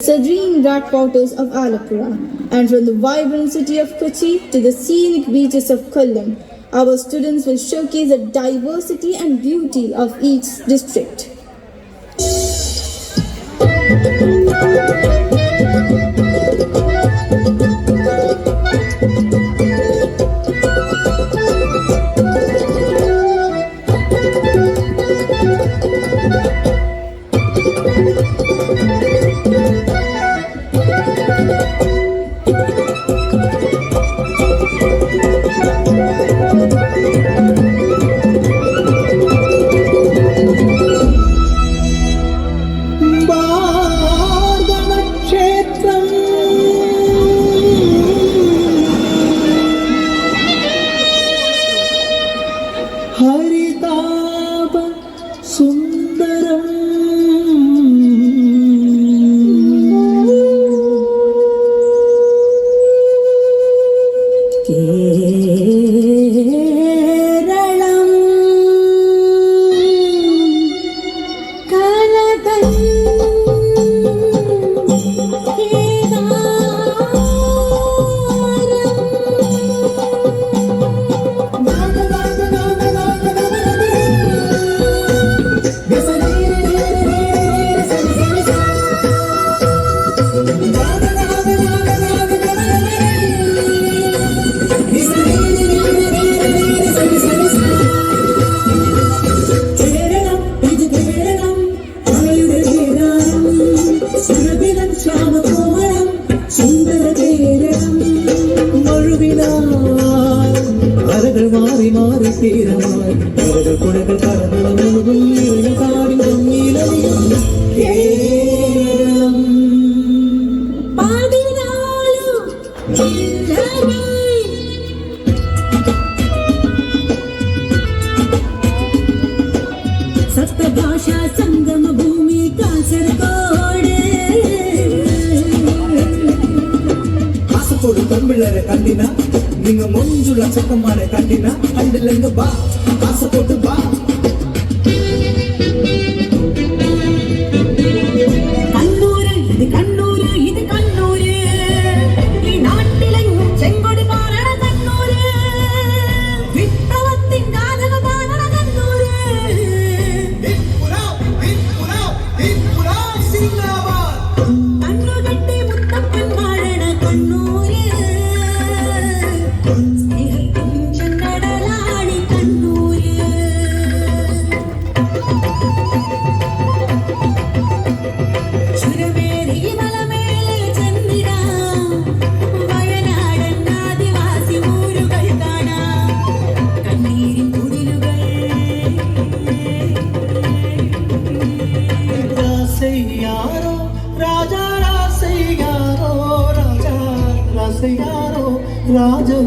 serene backwaters of Alappuzha, and from the vibrant city of Kochi to the scenic beaches of Kollam, our students will showcase the diversity and beauty of each district. ಕಂಡಿನ ನಿಂಗ ಮುಂಜುಳ ಚಕ್ಕಮಾರೆ ಕಂಡಿನ ಅಂಡಲೆಂಗ ಬಾ ಆಸ ಕೊಟ್ಟು ಬಾ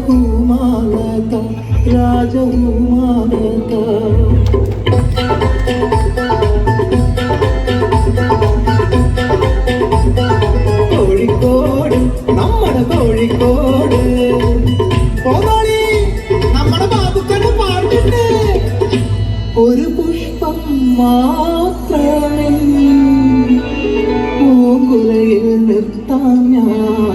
രാജകുമാരക രാജകുമാരക കോഴിക്കോട് നമ്മുടെ കോഴിക്കോട് പോകാളി നമ്മുടെ ബാബുക്കന്റെ പാട്ടുണ്ട് ഒരു പുഷ്പം മാത്രമേ പൂങ്കുലയിൽ നിർത്താൻ ഞാൻ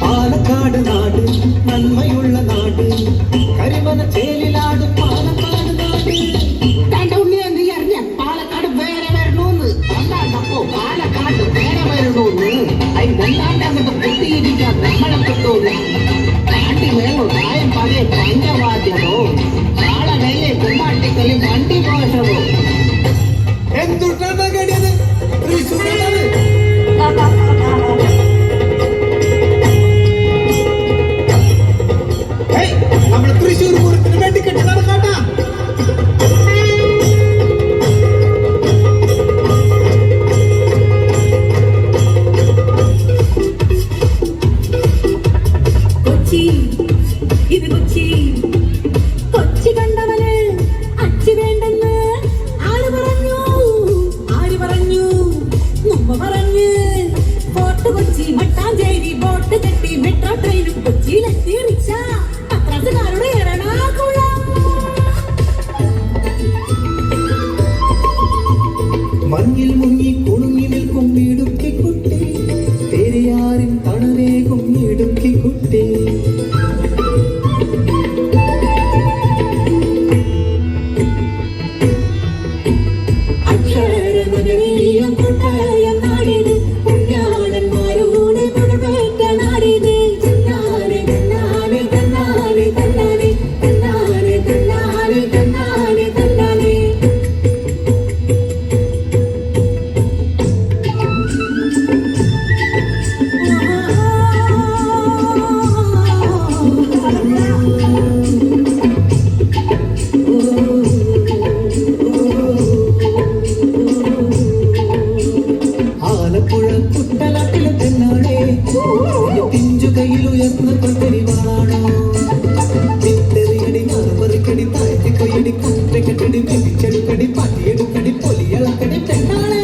പാലക്കാട് നാട് നന്മയുള്ള നാട് കരിമന ചേലിലാട് പാലക്കാട് നാട് പാലക്കാട് വേറെ വരണോന്ന് പാലക്കാട് വേറെ വരണോന്ന് അതിനെല്ലാണ്ട് അങ്ങോട്ട് കുത്തിയിരിക്കാൻ നമ്മളെ കിട്ടൂന്ന് കാട്ടി വേണോ പ്രായം പഴയ പഞ്ചവാദ്യമോ നാളെ വെള്ളി കുമ്മാട്ടിക്കളി വണ്ടി പോഷമോ എന്തുട്ടാണ് കേട്ടത് ഇത് കൊച്ചി കൊച്ചി കണ്ടവന് അച്ചി വേണ്ടെന്ന് ആര് പറഞ്ഞു മുമ്പ് പറഞ്ഞ് ഫോർട്ട് കൊച്ചി മട്ടാഞ്ചേരി ബോട്ട് കെട്ടി മെട്രോ ട്രെയിനും കൊച്ചിയിലെത്തി റിക്ഷ പത്രാസുകാരുടെ എറണാകുളം. മഞ്ഞിൽ മുങ്ങി കുണുങ്ങി നിൽക്കും ഇടുക്കി കുട്ടി, പെരിയാറിൻ തണലേകും ഇടുക്കി കുട്ടി. ആലപ്പുഴ കുട്ടനാട്ടിലെ തെന്നാടേ പിഞ്ചു കയ്യിലുയർന്ന കൊത്തരിവാളാണോ, ചിത്തെറിയടി മറുപറിക്കടി താഴ്ത്തി കൊയ്യടി കറ്റക്കെട്ടടി മെതിച്ചെടുക്കടി പട്ടിയെടുക്കടി പൊലിയളക്കടി പെണ്ണാളെ.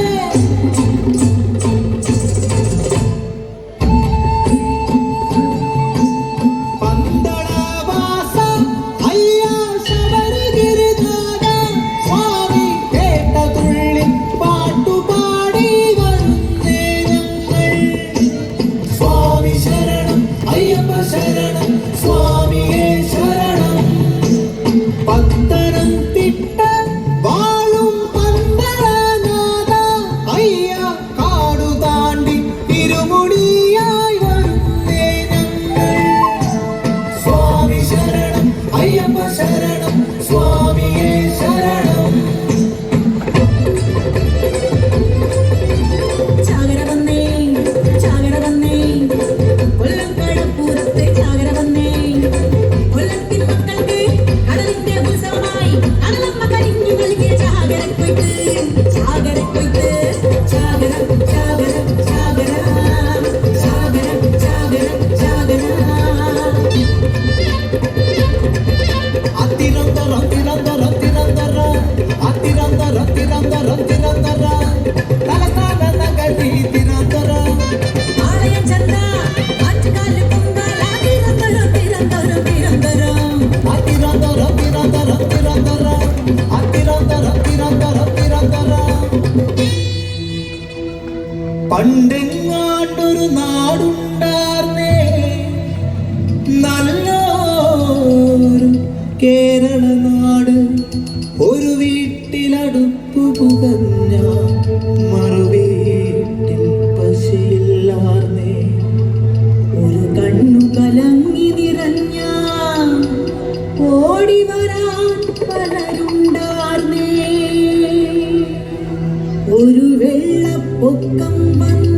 പണ്ടെങ്ങാണ്ടൊരു നാടുണ്ടാർന്നേ നല്ലൊരു കേരള നാട്, ഒരു വീട്ടിലടുപ്പു പുകഞ്ഞ മറുവീട്ടിൽ പശയില്ലാർന്നേ, ഒരു കണ്ണു കലങ്ങി നിറഞ്ഞ ഓടി വരാൻ പലരുണ്ടാർന്നേ, ഒരു വെള്ളപ്പൊക്കം വന്നു